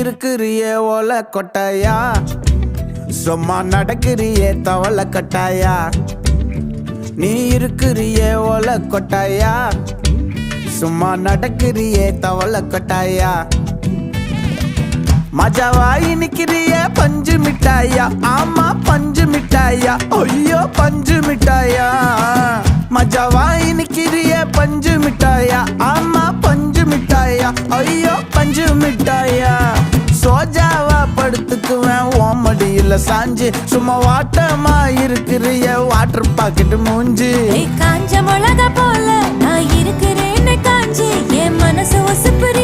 இருக்கிறியே ஓல கொட்டாயா, சும்மா நடக்கிறியே தவள கட்டாயா. நீ இருக்கிறியே ஓல கொட்டாயா, சும்மா நடக்கிறியே தவள கொட்டாயா. மஜாவாயி நிக்கிறிய பஞ்சு மிட்டாயா, ஆமா பஞ்சு மிட்டாயா, ஐயோ பஞ்சு மிட்டாயா. மஜாவாயி நிக்கிறிய பஞ்சு மிட்டாயா, ஆமா பஞ்சு மிட்டாயா, ஐயோ பஞ்சு மிட்டாயா. சோஜாவா படுத்துக்குவேன் ஓமடியில சாஞ்சு, சும்மா வாட்டமா இருக்கிறிய வாட்டர் பாக்கெட் மூஞ்சி. காஞ்ச மிளகா போல நான் இருக்கிறேன்னு காஞ்சி என் மனசு ஒசுப்புற